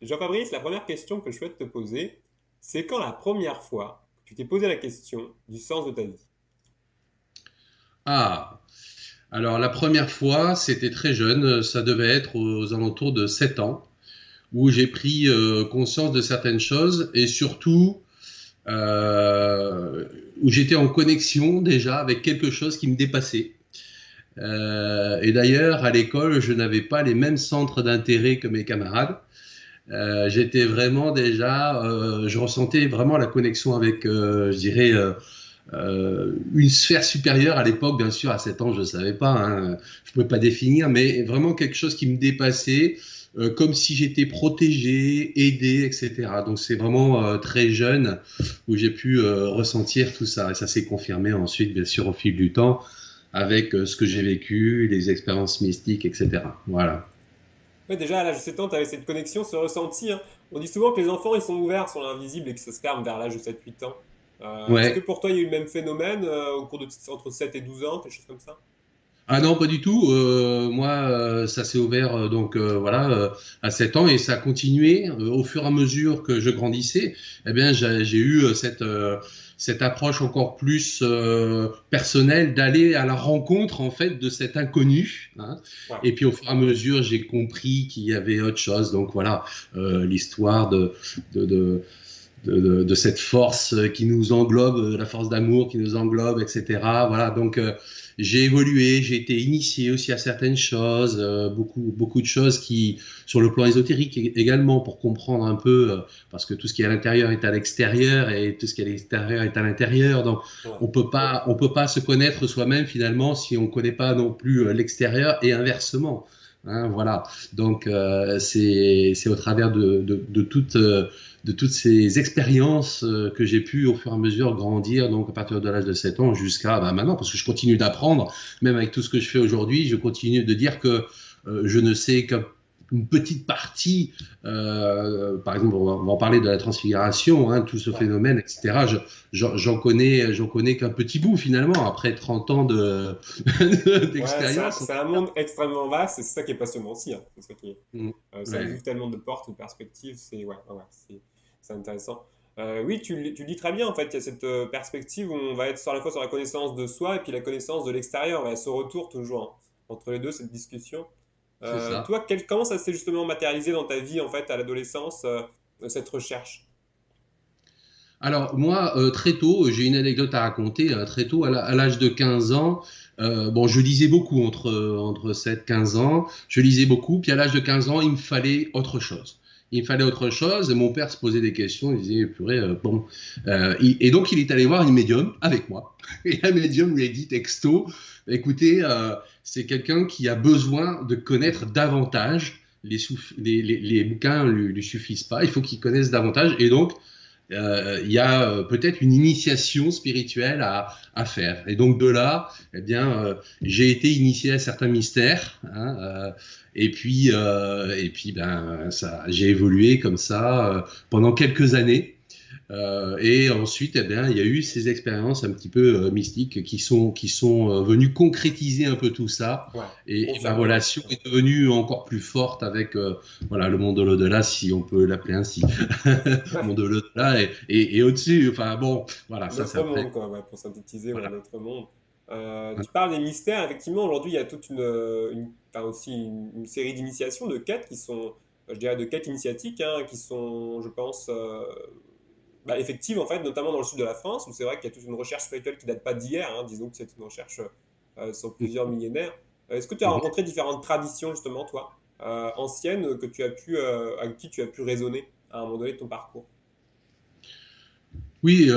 Jean-Fabrice, la première question que je souhaite te poser, c'est quand la première fois que tu t'es posé la question du sens de ta vie? Ah, alors la première fois, c'était très jeune, ça devait être aux alentours de 7 ans, où j'ai pris conscience de certaines choses et surtout euh, où j'étais en connexion déjà avec quelque chose qui me dépassait. Et d'ailleurs, à l'école, je n'avais pas les mêmes centres d'intérêt que mes camarades. J'étais vraiment déjà, je ressentais vraiment la connexion avec, je dirais, une sphère supérieure à l'époque, bien sûr, à 7 ans, je ne savais pas, hein, je ne pouvais pas définir, mais vraiment quelque chose qui me dépassait, comme si j'étais protégé, aidé, etc. Donc c'est vraiment très jeune où j'ai pu ressentir tout ça. Et ça s'est confirmé ensuite, bien sûr, au fil du temps, avec ce que j'ai vécu, les expériences mystiques, etc. Voilà. Ouais, déjà, à l'âge de 7 ans, tu avais cette connexion, ce ressenti, hein. On dit souvent que les enfants, ils sont ouverts sur l'invisible et que ça se ferme vers l'âge de 7-8 ans. Est-ce que Ouais. pour toi, il y a eu le même phénomène au cours entre 7 et 12 ans, quelque chose comme ça? Ah non, pas du tout. Moi, ça s'est ouvert voilà à 7 ans et ça a continué au fur et à mesure que je grandissais. Eh bien, j'ai eu cette approche encore plus personnelle d'aller à la rencontre en fait de cet inconnu, hein. Ouais. Et puis au fur et à mesure, j'ai compris qu'il y avait autre chose. Donc voilà, l'histoire de, de de cette force qui nous englobe, la force d'amour qui nous englobe, etc. Voilà, donc j'ai évolué, j'ai été initié aussi à certaines choses, beaucoup de choses qui, sur le plan ésotérique également, pour comprendre un peu, parce que tout ce qui est à l'intérieur est à l'extérieur et tout ce qui est à l'extérieur est à l'intérieur. Donc Ouais. on peut pas se connaître soi-même finalement si on connaît pas non plus l'extérieur et inversement. Hein, voilà. Donc c'est au travers de toutes ces expériences que j'ai pu au fur et à mesure grandir, donc à partir de l'âge de 7 ans jusqu'à bah, maintenant, parce que je continue d'apprendre, même avec tout ce que je fais aujourd'hui, je continue de dire que je ne sais qu'une petite partie, par exemple, on va en parler de la transfiguration, hein, tout ce Ouais. phénomène, etc. J'en connais qu'un petit bout finalement, après 30 ans Ouais, d'expérience. c'est un monde extrêmement vaste et c'est ça qui est passionnant aussi, hein. C'est ça qui est, Mm. ça Ouais. ouvre tellement de portes, de perspectives, c'est intéressant. Oui, tu le dis très bien en fait, il y a cette perspective où on va être sur à la fois sur la connaissance de soi et puis la connaissance de l'extérieur, il y a ce retour toujours hein, entre les deux, cette discussion. C'est ça. Toi, comment ça s'est justement matérialisé dans ta vie en fait à l'adolescence, cette recherche? Alors moi, très tôt, j'ai une anecdote à raconter. Très tôt, à l'âge de 15 ans, bon, je lisais beaucoup entre 7 et 15 ans. Je lisais beaucoup. Puis à l'âge de 15 ans, il me fallait autre chose. Il me fallait autre chose. Et mon père se posait des questions. Il disait, purée, bon. Et donc, il est allé voir une médium avec moi. Et la médium lui a dit texto, écoutez, c'est quelqu'un qui a besoin de connaître davantage. Les bouquins lui suffisent pas. Il faut qu'il connaisse davantage. Et donc, il y a peut-être une initiation spirituelle à faire. Et donc de là, eh bien, j'ai été initié à certains mystères, hein, et puis ben, ça, j'ai évolué comme ça pendant quelques années. Et ensuite, eh bien, il y a eu ces expériences un petit peu mystiques qui sont venues concrétiser un peu tout ça. Ouais, Et ma confirmer, ouais. relation est devenue encore plus forte avec voilà, le monde de l'au-delà, si on peut l'appeler ainsi. Le monde de l'au-delà et au-dessus. Enfin bon, voilà, ça c'est L'autre après. monde, quoi, ouais, pour synthétiser, ouais, Voilà. l'autre monde. Tu parles des mystères, effectivement, aujourd'hui, il y a toute enfin, aussi une série d'initiations, de quêtes qui sont, je dirais, de quêtes initiatiques, hein, qui sont, je pense, bah, effectives, en fait, notamment dans le sud de la France, où c'est vrai qu'il y a toute une recherche spirituelle qui date pas d'hier, hein, disons que c'est une recherche sur plusieurs millénaires. Est-ce que tu as Mhm. rencontré différentes traditions, justement, toi, anciennes, que tu as pu, avec qui tu as pu raisonner à un moment donné de ton parcours? Oui,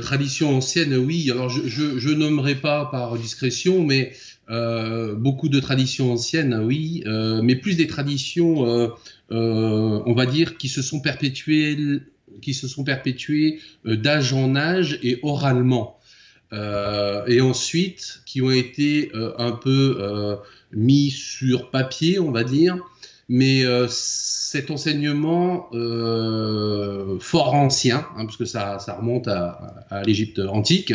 tradition ancienne, oui. Alors, je nommerai pas par discrétion, mais beaucoup de traditions anciennes, oui, mais plus des traditions, on va dire, qui se sont perpétuées d'âge en âge et oralement. Et ensuite, qui ont été un peu mis sur papier, on va dire. Mais cet enseignement fort ancien, hein, parce que ça remonte à l'Égypte antique,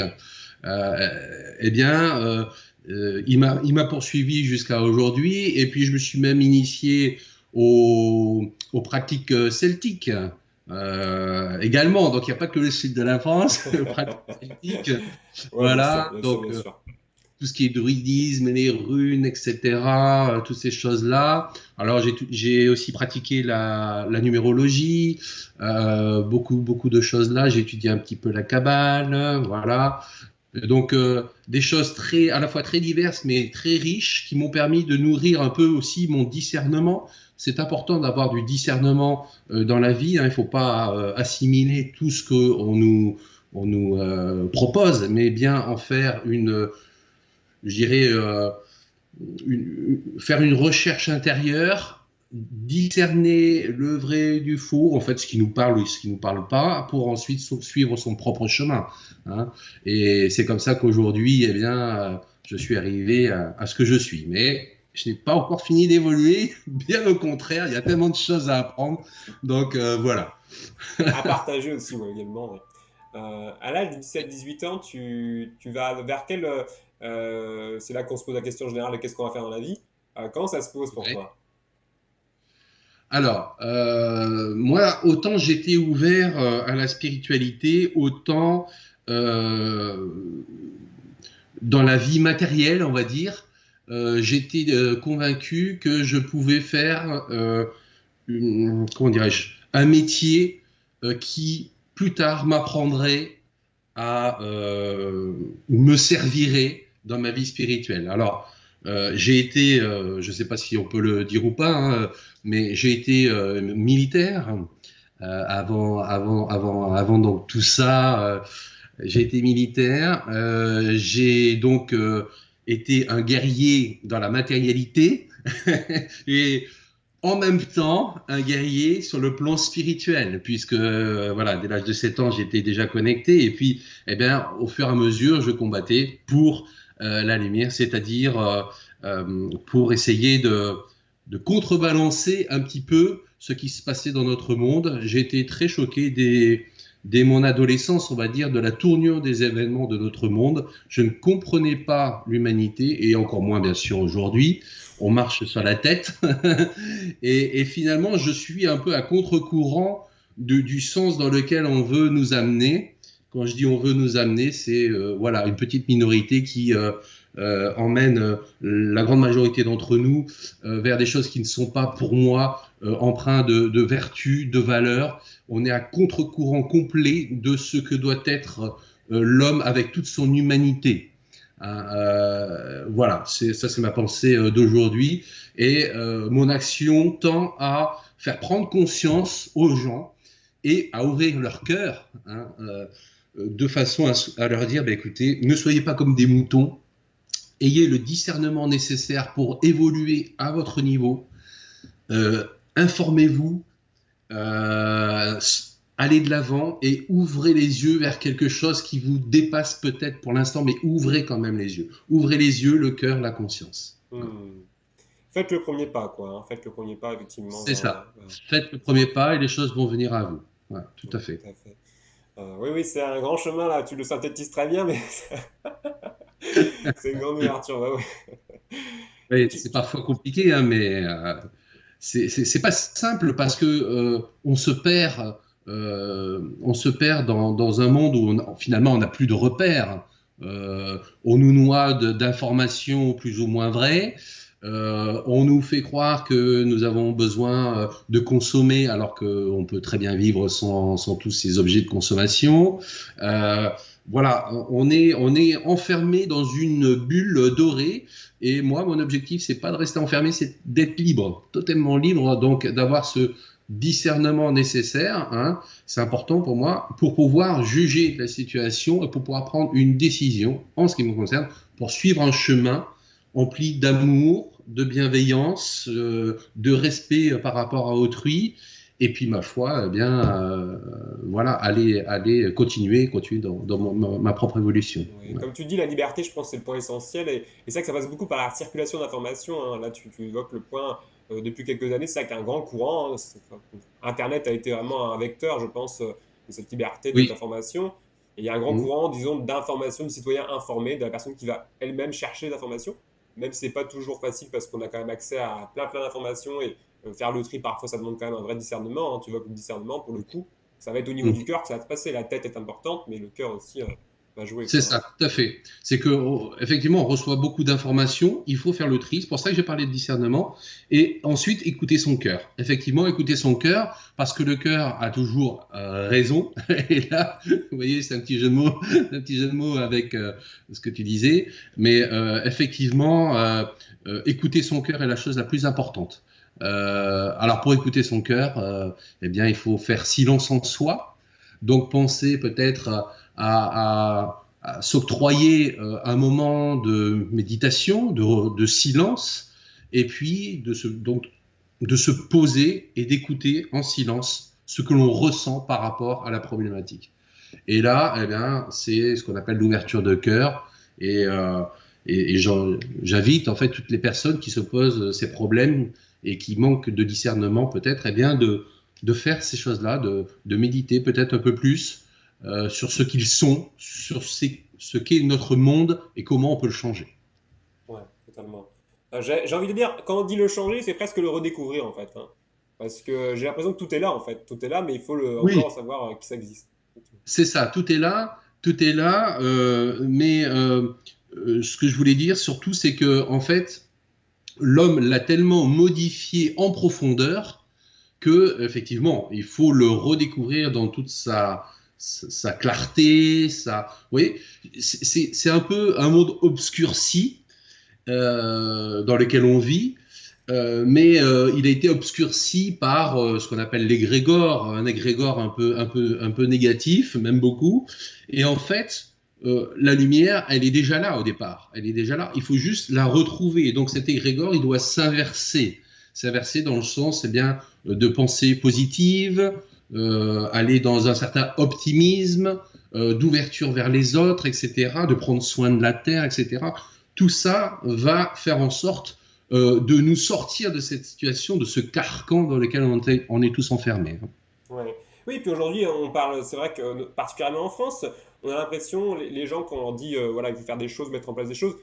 eh bien, il m'a poursuivi jusqu'à aujourd'hui. Et puis, je me suis même initié aux pratiques celtiques également. Donc, il n'y a pas que le sud de la France, les pratiques celtiques. Ouais, bien sûr, Voilà, bien sûr, donc bien sûr. tout ce qui est druidisme, les runes, etc., toutes ces choses-là. Alors, j'ai aussi pratiqué la numérologie, beaucoup de choses là. J'ai étudié un petit peu la Kabbale, voilà. Donc, des choses à la fois très diverses, mais très riches, qui m'ont permis de nourrir un peu aussi mon discernement. C'est important d'avoir du discernement dans la vie, hein. Il ne faut pas assimiler tout ce qu'on nous propose, mais bien en faire je dirais, faire une recherche intérieure, discerner le vrai du faux, en fait, ce qui nous parle ou ce qui ne nous parle pas, pour ensuite suivre son propre chemin, hein. Et c'est comme ça qu'aujourd'hui, eh bien, je suis arrivé à ce que je suis. Mais je n'ai pas encore fini d'évoluer, bien au contraire, il y a tellement de choses à apprendre. Donc voilà. À partager aussi, ouais, également. Ouais. À l'âge de 17-18 ans, tu vas vers quel. C'est là qu'on se pose la question générale de qu'est-ce qu'on va faire dans la vie. Comment ça se pose pour Ouais. toi? Alors, moi, autant j'étais ouvert à la spiritualité, autant euh, dans la vie matérielle, on va dire, j'étais convaincu que je pouvais faire, comment dirais-je, un métier qui plus tard m'apprendrait ou me servirait dans ma vie spirituelle. Alors, j'ai été, je ne sais pas si on peut le dire ou pas, hein, mais j'ai été militaire avant donc tout ça. J'ai été militaire. J'ai donc été un guerrier dans la matérialité et en même temps un guerrier sur le plan spirituel, puisque voilà, dès l'âge de 7 ans, j'étais déjà connecté, et puis, eh bien, au fur et à mesure, je combattais pour la lumière, c'est-à-dire pour essayer de contrebalancer un petit peu ce qui se passait dans notre monde. J'ai été très choqué dès mon adolescence, on va dire, de la tournure des événements de notre monde. Je ne comprenais pas l'humanité, et encore moins, bien sûr, aujourd'hui. On marche sur la tête. Et finalement, je suis un peu à contre-courant du sens dans lequel on veut nous amener. Quand je dis on veut nous amener, c'est voilà, une petite minorité qui emmène la grande majorité d'entre nous vers des choses qui ne sont pas, pour moi, empreintes de vertu, de valeur. On est à contre-courant complet de ce que doit être l'homme avec toute son humanité. Voilà, ça c'est ma pensée d'aujourd'hui. Et mon action tend à faire prendre conscience aux gens et à ouvrir leur cœur, hein, de façon à leur dire, bah, écoutez, ne soyez pas comme des moutons, ayez le discernement nécessaire pour évoluer à votre niveau, euh, informez-vous, euh, allez de l'avant et ouvrez les yeux vers quelque chose qui vous dépasse peut-être pour l'instant, mais ouvrez quand même les yeux. Ouvrez les yeux, le cœur, la conscience. Voilà. Hmm. Faites le premier pas, quoi. Hein. Faites le premier pas, effectivement, C'est ça. Faites le premier pas et les choses vont venir à vous. Voilà, tout à fait. tout à fait. Oui, oui, c'est un grand chemin, là. Tu le synthétises très bien, mais c'est une grande ouverture. Ouais, ouais. Oui, Tu- c'est tu- parfois compliqué, hein, mais c'est pas simple parce que on se perd dans un monde où finalement on n'a plus de repères. On nous noie d'informations plus ou moins vraies. On nous fait croire que nous avons besoin de consommer alors qu'on peut très bien vivre sans tous ces objets de consommation. Euh, voilà, on est enfermé dans une bulle dorée et moi, mon objectif, c'est pas de rester enfermé, c'est d'être libre, totalement libre, donc d'avoir ce discernement nécessaire, hein. C'est important pour moi pour pouvoir juger la situation et pour pouvoir prendre une décision en ce qui me concerne, pour suivre un chemin empli d'amour, de bienveillance, de respect par rapport à autrui. Et puis, ma foi, eh bien, voilà, aller continuer dans ma propre évolution. ouais. Ouais. Comme tu dis, la liberté, je pense, c'est le point essentiel. Et c'est ça que ça passe beaucoup par la circulation d'informations. Hein. Là, tu évoques le point depuis quelques années. C'est ça qui est un grand courant. Hein. Internet a été vraiment un vecteur, je pense, de cette liberté, de cette Oui. information. Et il y a un grand Mmh. courant, disons, d'information du citoyen informé, de la personne qui va elle-même chercher les informations. Même si c'est pas toujours facile parce qu'on a quand même accès à plein d'informations faire le tri, parfois, ça demande quand même un vrai discernement, hein. Tu vois que le discernement, pour le coup, ça va être au niveau du Mhm. cœur que ça va se passer. La tête est importante, mais le cœur aussi va jouer, C'est quoi, ça, tout à fait. C'est que effectivement, on reçoit beaucoup d'informations. Il faut faire le tri. C'est pour ça que j'ai parlé de discernement. Et ensuite, écouter son cœur. Effectivement, écouter son cœur, parce que le cœur a toujours raison. Et là, vous voyez, c'est un petit jeu de mots, un petit jeu de mots avec ce que tu disais. Mais effectivement, écouter son cœur est la chose la plus importante. Alors, pour écouter son cœur, eh bien, il faut faire silence en soi. Donc, penser peut-être à s'octroyer un moment de méditation, de silence, et puis de se poser et d'écouter en silence ce que l'on ressent par rapport à la problématique. Et là, eh bien, c'est ce qu'on appelle l'ouverture de cœur. Et, j'invite en fait toutes les personnes qui se posent ces problèmes et qui manquent de discernement peut-être, eh bien, de faire ces choses-là, de méditer peut-être un peu plus sur ce qu'ils sont, sur ce qu'est notre monde et comment on peut le changer. ouais, totalement. J'ai envie de dire, quand on dit le changer, c'est presque le redécouvrir, en fait, hein. Parce que j'ai l'impression que tout est là, en fait. Tout est là, mais il faut Oui, encore savoir que ça existe. c'est ça, tout est là, mais ce que je voulais dire surtout, c'est que en fait, l'homme l'a tellement modifié en profondeur que effectivement, il faut le redécouvrir dans toute sa clarté, vous voyez, c'est un peu un monde obscurci dans lequel on vit, mais il a été obscurci par ce qu'on appelle l'égrégore, un égrégore un peu négatif, même beaucoup. Et en fait, la lumière, elle est déjà là au départ. Elle est déjà là. Il faut juste la retrouver. Et donc cet égrégore, il doit s'inverser. S'inverser dans le sens, eh bien, de pensée positive, aller dans un certain optimisme, d'ouverture vers les autres, etc., de prendre soin de la terre, etc. Tout ça va faire en sorte de nous sortir de cette situation, de ce carcan dans lequel on est tous enfermés. Ouais. Oui, puis aujourd'hui, on parle, c'est vrai que particulièrement en France, on a l'impression, les gens, quand on leur dit, voilà, il faut faire des choses, mettre en place des choses,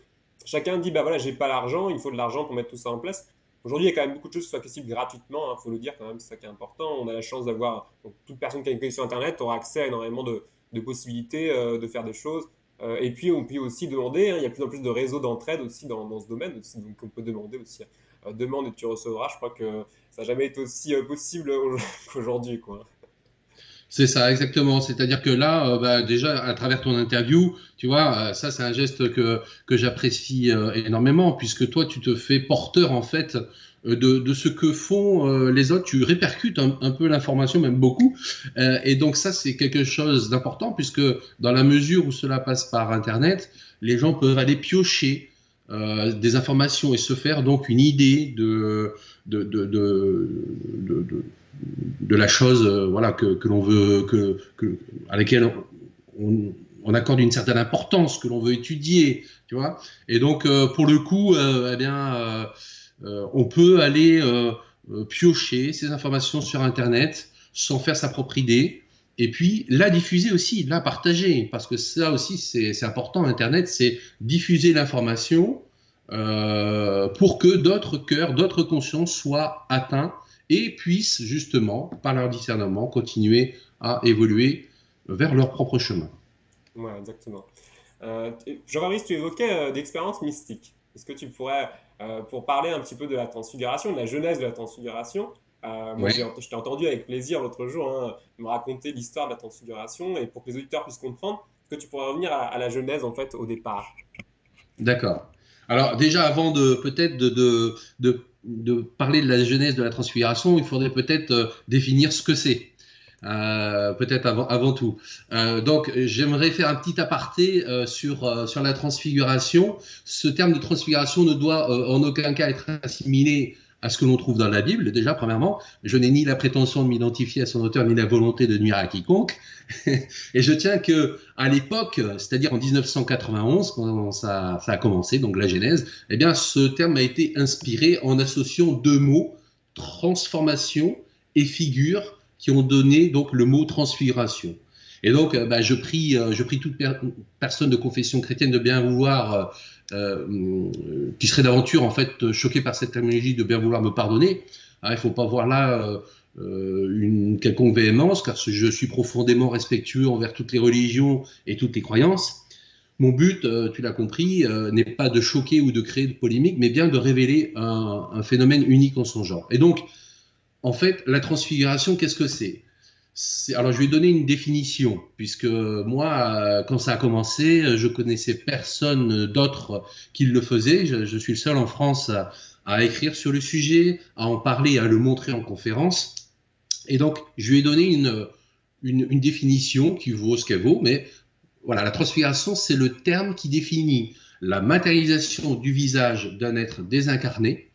chacun dit, bah voilà, j'ai pas l'argent, il faut de l'argent pour mettre tout ça en place. Aujourd'hui, il y a quand même beaucoup de choses qui sont accessibles gratuitement, il faut le dire quand même, c'est ça qui est important. On a la chance d'avoir, donc, toute personne qui a une connexion Internet aura accès à énormément de possibilités de faire des choses. Et puis, on peut aussi demander, hein, il y a de plus en plus de réseaux d'entraide aussi dans ce domaine, aussi, donc on peut demander aussi, demande et tu recevras. Je crois que ça n'a jamais été aussi possible qu'aujourd'hui, quoi. C'est ça, exactement. C'est-à-dire que là, bah, déjà, à travers ton interview, tu vois, ça, c'est un geste que j'apprécie énormément, puisque toi, tu te fais porteur, en fait, de ce que font les autres. Tu répercutes un peu l'information, même beaucoup. Et donc, ça, c'est quelque chose d'important, puisque dans la mesure où cela passe par Internet, les gens peuvent aller piocher des informations et se faire donc une idée de, de, de, de, de la chose voilà, que l'on veut, à laquelle on accorde une certaine importance, que l'on veut étudier, tu vois. Et donc, pour le coup, eh bien, on peut aller piocher ces informations sur Internet, s'en faire sa propre idée, et puis la diffuser aussi, la partager, parce que ça aussi, c'est important, Internet, c'est diffuser l'information pour que d'autres cœurs, d'autres consciences soient atteints et puissent justement, par leur discernement, continuer à évoluer vers leur propre chemin. Ouais, exactement. Jean-Fabrice, tu évoquais d'expériences mystiques. Est-ce que tu pourrais, pour parler un petit peu de la transfiguration, de la genèse de la transfiguration, moi Ouais. je t'ai entendu avec plaisir l'autre jour, hein, me raconter l'histoire de la transfiguration, et pour que les auditeurs puissent comprendre, est-ce que tu pourrais revenir à la genèse en fait au départ? D'accord. Alors déjà, avant de peut-être de parler de la genèse de la transfiguration, il faudrait peut-être définir ce que c'est. Peut-être avant tout. Donc, j'aimerais faire un petit aparté sur la transfiguration. Ce terme de transfiguration ne doit en aucun cas être assimilé à ce que l'on trouve dans la Bible. Déjà, premièrement, je n'ai ni la prétention de m'identifier à son auteur, ni la volonté de nuire à quiconque. Et je tiens que, à l'époque, c'est-à-dire en 1991, quand ça a commencé, donc la Genèse, eh bien, ce terme a été inspiré en associant deux mots, transformation et figure, qui ont donné donc le mot transfiguration. Et donc, bah, je prie toute personne de confession chrétienne de bien vouloir, qui serait d'aventure en fait choquée par cette terminologie, de bien vouloir me pardonner, Il ne faut pas voir là une quelconque véhémence, car je suis profondément respectueux envers toutes les religions et toutes les croyances. Mon but, tu l'as compris, n'est pas de choquer ou de créer de polémique, mais bien de révéler un phénomène unique en son genre. Et donc, en fait, la transfiguration, qu'est-ce que c'est? Alors, je vais donner une définition, puisque moi, quand ça a commencé, je connaissais personne d'autre qui le faisait. Je suis le seul en France à écrire sur le sujet, à en parler, à le montrer en conférence. Et donc, je lui ai donné une définition qui vaut ce qu'elle vaut, mais voilà, la transfiguration, c'est le terme qui définit la matérialisation du visage d'un être désincarné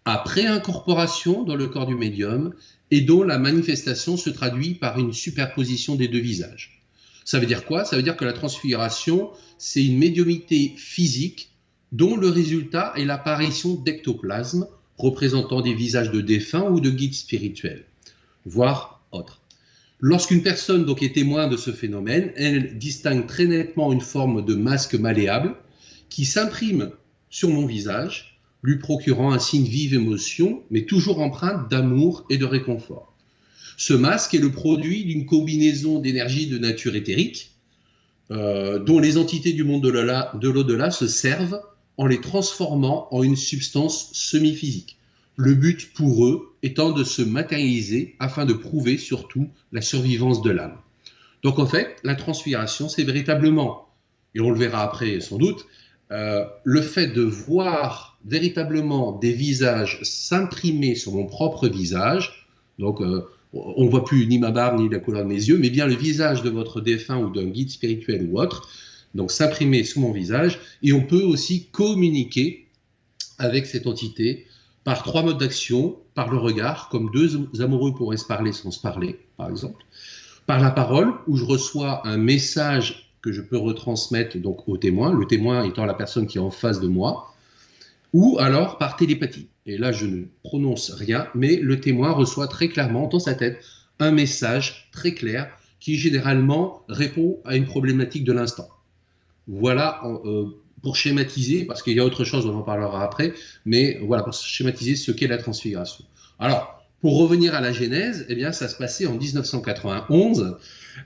après incorporation dans le corps du médium et dont la manifestation se traduit par une superposition des deux visages. Ça veut dire quoi? Ça veut dire que la transfiguration, c'est une médiumnité physique dont le résultat est l'apparition d'ectoplasmes représentant des visages de défunts ou de guides spirituels, voire autres. Lorsqu'une personne donc est témoin de ce phénomène, elle distingue très nettement une forme de masque malléable qui s'imprime sur mon visage, lui procurant ainsi une vive émotion, mais toujours empreinte d'amour et de réconfort. Ce masque est le produit d'une combinaison d'énergies de nature éthérique, dont les entités du monde de l'au-delà se servent en les transformant en une substance semi-physique. Le but pour eux étant de se matérialiser afin de prouver surtout la survivance de l'âme. Donc en fait, la transfiguration, c'est véritablement, et on le verra après sans doute, le fait de voir véritablement des visages s'imprimer sur mon propre visage. Donc on ne voit plus ni ma barbe ni la couleur de mes yeux, mais bien le visage de votre défunt ou d'un guide spirituel ou autre, donc s'imprimer sous mon visage, et on peut aussi communiquer avec cette entité par 3 modes d'action, par le regard, comme 2 amoureux pourraient se parler sans se parler, par exemple, par la parole, où je reçois un message que je peux retransmettre donc au témoin, le témoin étant la personne qui est en face de moi, ou alors par télépathie. Et là, je ne prononce rien, mais le témoin reçoit très clairement dans sa tête un message très clair qui généralement répond à une problématique de l'instant. Voilà pour schématiser, parce qu'il y a autre chose, on en parlera après, mais voilà, pour schématiser ce qu'est la transfiguration. Alors, pour revenir à la genèse, eh bien, ça se passait en 1991.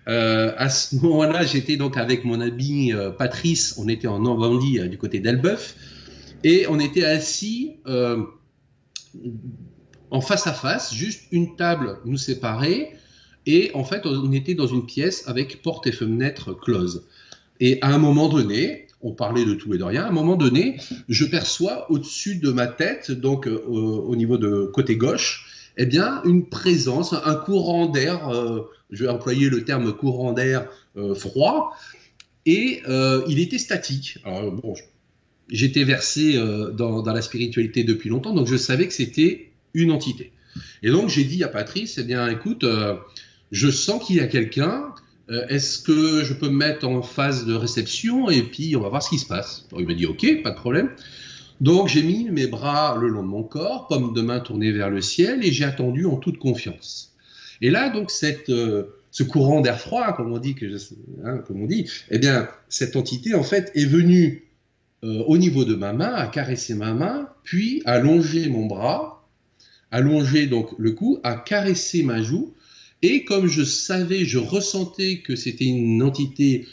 À ce moment-là, j'étais donc avec mon ami Patrice, on était en Normandie, du côté d'Elbeuf, et on était assis en face à face, juste une table nous séparait, et en fait, on était dans une pièce avec porte et fenêtre closes. Et à un moment donné, on parlait de tout et de rien, à un moment donné, je perçois au-dessus de ma tête, donc au niveau de côté gauche, eh bien, une présence, un courant d'air, je vais employer le terme courant d'air froid, et il était statique. Alors, bon, j'étais versé dans la spiritualité depuis longtemps, donc je savais que c'était une entité. Et donc, j'ai dit à Patrice, eh bien, écoute, je sens qu'il y a quelqu'un. Est-ce que je peux me mettre en phase de réception et puis on va voir ce qui se passe? Alors, il m'a dit ok, pas de problème. Donc j'ai mis mes bras le long de mon corps, paume de main tournée vers le ciel, et j'ai attendu en toute confiance. Et là donc ce courant d'air froid, comme on dit, eh bien cette entité en fait est venue au niveau de ma main, à caresser ma main, puis à allonger mon bras, allonger donc le cou, à caresser ma joue. Et comme je savais, je ressentais que c'était une entité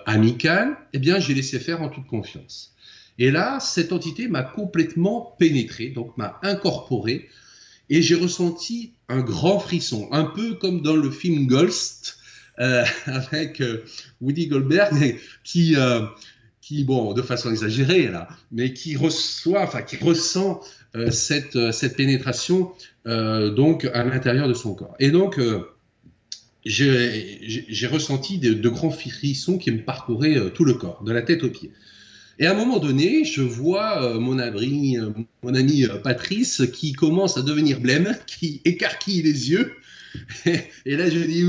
amicale, eh bien, j'ai laissé faire en toute confiance. Et là, cette entité m'a complètement pénétré, donc m'a incorporé, et j'ai ressenti un grand frisson, un peu comme dans le film Ghost, avec Woody Goldberg, qui, bon, de façon exagérée là, mais qui ressent cette pénétration donc à l'intérieur de son corps. Et donc j'ai ressenti de grands frissons qui me parcouraient tout le corps, de la tête aux pieds. Et à un moment donné, je vois mon ami Patrice qui commence à devenir blême, qui écarquille les yeux. Et là, je dis,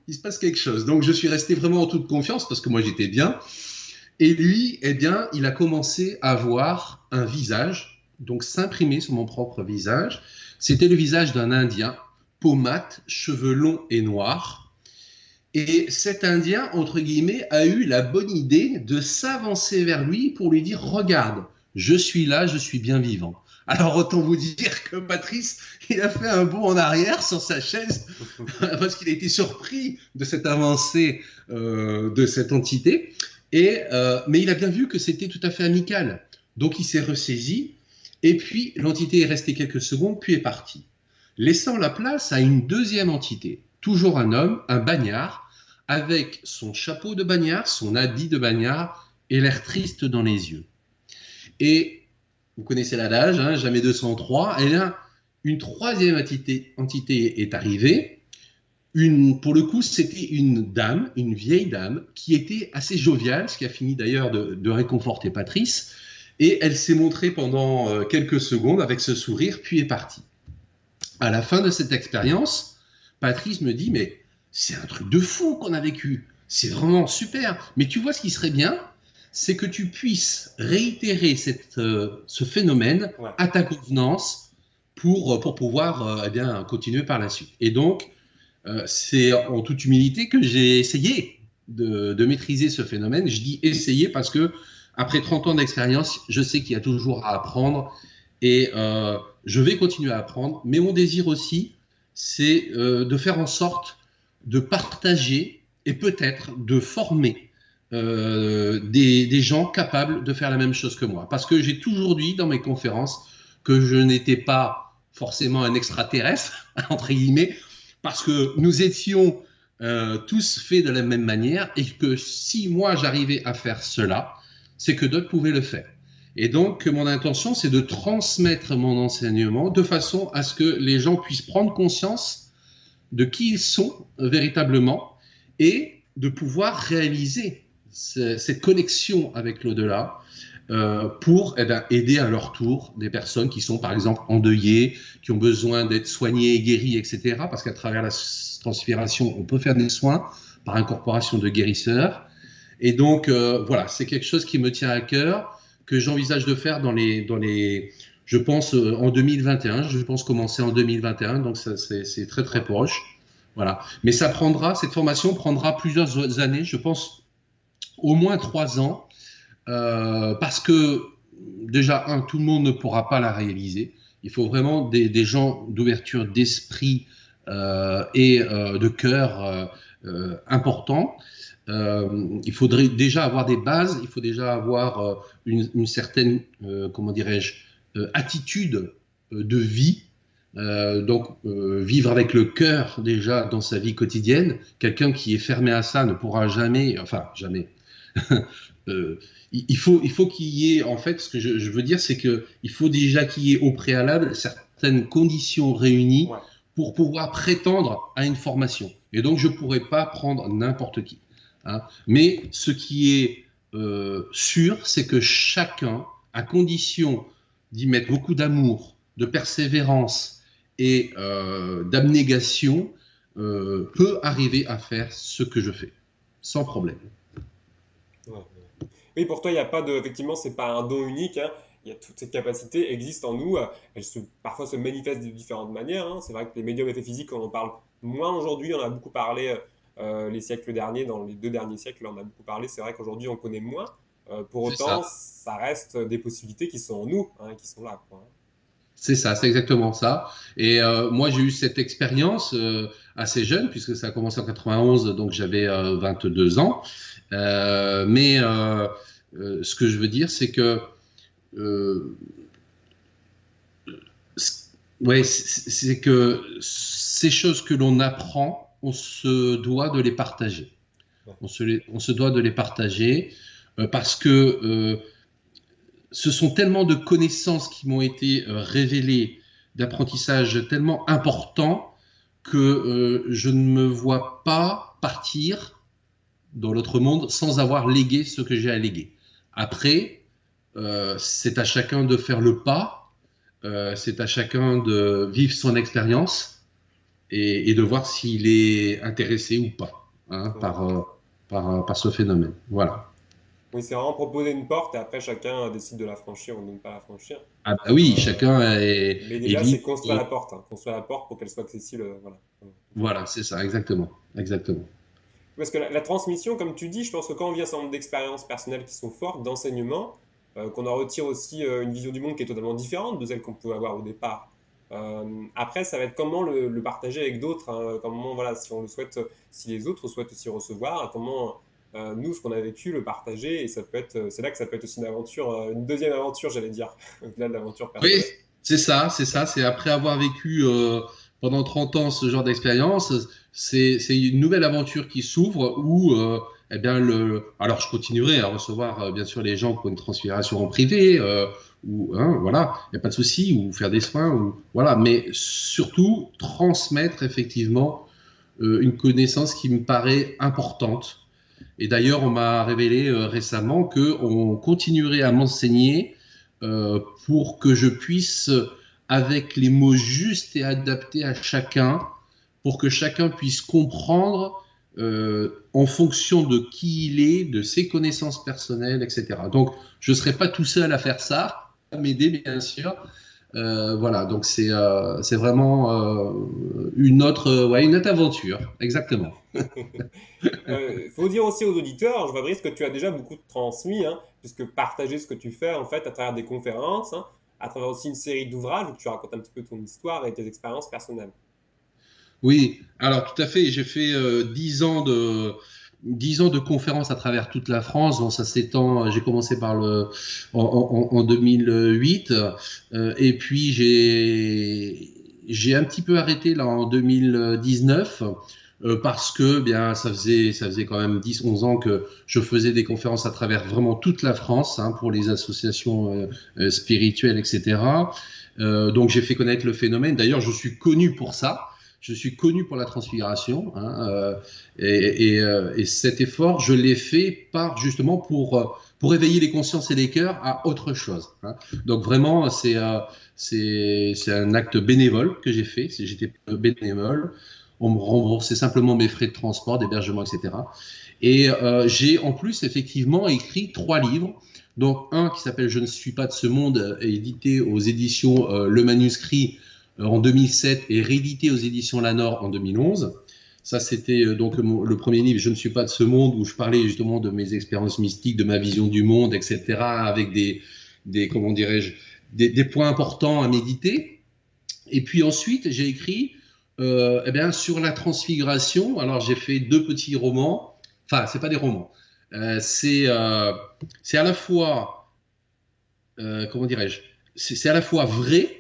il se passe quelque chose. Donc, je suis resté vraiment en toute confiance parce que moi, j'étais bien. Et lui, eh bien, il a commencé à voir un visage, donc s'imprimer sur mon propre visage. C'était le visage d'un Indien, peau mate, cheveux longs et noirs. Et cet Indien, entre guillemets, a eu la bonne idée de s'avancer vers lui pour lui dire « Regarde, je suis là, je suis bien vivant ». Alors autant vous dire que Patrice, il a fait un bond en arrière sur sa chaise parce qu'il a été surpris de cette avancée de cette entité. Mais il a bien vu que c'était tout à fait amical. Donc il s'est ressaisi et puis l'entité est restée quelques secondes puis est partie, laissant la place à une deuxième entité, toujours un homme, un bagnard, avec son chapeau de bagnard, son habit de bagnard et l'air triste dans les yeux. Et vous connaissez l'adage, hein, jamais 203. Et là, une troisième entité est arrivée. Pour le coup, c'était une dame, une vieille dame, qui était assez joviale, ce qui a fini d'ailleurs de réconforter Patrice. Et elle s'est montrée pendant quelques secondes avec ce sourire, puis est partie. À la fin de cette expérience, Patrice me dit, mais c'est un truc de fou qu'on a vécu. C'est vraiment super. Mais tu vois, ce qui serait bien, c'est que tu puisses réitérer ce phénomène Ouais. à ta convenance pour pouvoir eh bien, continuer par la suite. Et donc, c'est en toute humilité que j'ai essayé de maîtriser ce phénomène. Je dis essayer parce que après 30 ans d'expérience, je sais qu'il y a toujours à apprendre et je vais continuer à apprendre. Mais mon désir aussi, c'est de faire en sorte de partager et peut-être de former des gens capables de faire la même chose que moi. Parce que j'ai toujours dit dans mes conférences que je n'étais pas forcément un extraterrestre, entre guillemets, parce que nous étions tous faits de la même manière et que si moi j'arrivais à faire cela, c'est que d'autres pouvaient le faire. Et donc, mon intention, c'est de transmettre mon enseignement de façon à ce que les gens puissent prendre conscience de qui ils sont véritablement et de pouvoir réaliser cette connexion avec l'au-delà pour aider à leur tour des personnes qui sont par exemple endeuillées, qui ont besoin d'être soignées et guéries, etc. Parce qu'à travers la transpiration, on peut faire des soins par incorporation de guérisseurs. Et donc, voilà, c'est quelque chose qui me tient à cœur, que j'envisage de faire je pense, en 2021. Je pense commencer en 2021, donc c'est très, très proche. Voilà. Mais cette formation prendra plusieurs années, je pense au moins 3 ans, parce que déjà, tout le monde ne pourra pas la réaliser. Il faut vraiment des gens d'ouverture d'esprit et de cœur importants. Il faudrait déjà avoir des bases, il faut déjà avoir une certaine, comment dirais-je, attitude de vie. Donc, vivre avec le cœur déjà dans sa vie quotidienne. Quelqu'un qui est fermé à ça ne pourra jamais, enfin jamais. Il faut qu'il y ait, en fait, ce que je veux dire, c'est qu'il faut déjà qu'il y ait au préalable certaines conditions réunies Ouais. pour pouvoir prétendre à une formation. Et donc, je ne pourrais pas prendre n'importe qui. Hein. Mais ce qui est sûr, c'est que chacun, à condition d'y mettre beaucoup d'amour, de persévérance et d'abnégation, peut arriver à faire ce que je fais, sans problème. Ouais, ouais. Oui, pour toi, il n'y a pas de. Effectivement, c'est pas un don unique, hein. Il y a toutes ces capacités existent en nous. Elles parfois se manifestent de différentes manières, hein. C'est vrai que les médiums effets physiques, on en parle moins aujourd'hui. On en a beaucoup parlé les siècles derniers, dans les 2 derniers siècles, on en a beaucoup parlé. C'est vrai qu'aujourd'hui, on connaît moins. Pour C'est ça. autant, ça reste des possibilités qui sont en nous, hein, qui sont là, quoi. C'est ça, c'est exactement ça. Et moi, j'ai eu cette expérience assez jeune, puisque ça a commencé en 91, donc j'avais 22 ans. Ce que je veux dire, c'est que euh, ouais, c'est que ces choses que l'on apprend, on se doit de les partager. Ouais. On se doit de les partager parce que ce sont tellement de connaissances qui m'ont été révélées, d'apprentissage tellement important que je ne me vois pas partir dans l'autre monde sans avoir légué ce que j'ai à léguer. Après, c'est à chacun de faire le pas, c'est à chacun de vivre son expérience et de voir s'il est intéressé ou pas hein, Ouais. par ce phénomène. Voilà. Oui, c'est vraiment proposer une porte et après chacun décide de la franchir ou de ne pas la franchir. Ah bah oui, chacun Mais est déjà, c'est libre. construire la porte, hein. Construire la porte pour qu'elle soit accessible. Voilà. Voilà, c'est ça, exactement. Exactement. Parce que la transmission, comme tu dis, je pense que quand on vit un certain nombre d'expériences personnelles qui sont fortes, d'enseignement, qu'on en retire aussi une vision du monde qui est totalement différente de celle qu'on peut avoir au départ. Après, ça va être comment le partager avec d'autres, hein, comment, voilà, si on le souhaite, si les autres souhaitent aussi recevoir, comment nous, ce qu'on a vécu, le partager, et ça peut être, c'est là que ça peut être aussi une aventure, une deuxième aventure, j'allais dire, au-delà de l'aventure Oui, personnelle. c'est ça. C'est après avoir vécu pendant 30 ans ce genre d'expérience, c'est une nouvelle aventure qui s'ouvre où, eh bien, alors je continuerai à recevoir bien sûr les gens pour une transfiguration en privé, ou hein, voilà, il n'y a pas de souci, ou faire des soins, ou voilà, mais surtout transmettre effectivement une connaissance qui me paraît importante. Et d'ailleurs, on m'a révélé récemment qu'on continuerait à m'enseigner pour que je puisse, avec les mots justes et adaptés à chacun, pour que chacun puisse comprendre en fonction de qui il est, de ses connaissances personnelles, etc. Donc, je ne serai pas tout seul à faire ça, à m'aider bien sûr. Voilà, donc c'est vraiment ouais, une autre aventure, exactement. Il faut dire aussi aux auditeurs, je vois Brice, que tu as déjà beaucoup transmis, hein, puisque partager ce que tu fais en fait à travers des conférences, hein, à travers aussi une série d'ouvrages où tu racontes un petit peu ton histoire et tes expériences personnelles. Oui, alors tout à fait. J'ai fait 10 ans de conférences à travers toute la France. Bon, ça s'étend. J'ai commencé en 2008, et puis j'ai un petit peu arrêté là en 2019. Parce que bien ça faisait quand même 10 11 ans que je faisais des conférences à travers vraiment toute la France, hein, pour les associations spirituelles, etc. Donc j'ai fait connaître le phénomène. D'ailleurs, je suis connu pour ça. Je suis connu pour la transfiguration, hein, et cet effort, je l'ai fait justement pour éveiller les consciences et les cœurs à autre chose, hein. Donc vraiment, c'est un acte bénévole que j'ai fait. J'étais bénévole. On me remboursait simplement mes frais de transport, d'hébergement, etc. Et j'ai en plus effectivement écrit 3 livres. Donc un qui s'appelle Je ne suis pas de ce monde, édité aux éditions Le Manuscrit en 2007 et réédité aux éditions Lanor en 2011. Ça, c'était donc le premier livre, Je ne suis pas de ce monde, où je parlais justement de mes expériences mystiques, de ma vision du monde, etc., avec comment dirais-je, des points importants à méditer. Et puis ensuite, j'ai écrit eh bien, sur la transfiguration. Alors, j'ai fait 2 petits romans. Enfin, c'est pas des romans. C'est à la fois, comment dirais-je, c'est à la fois vrai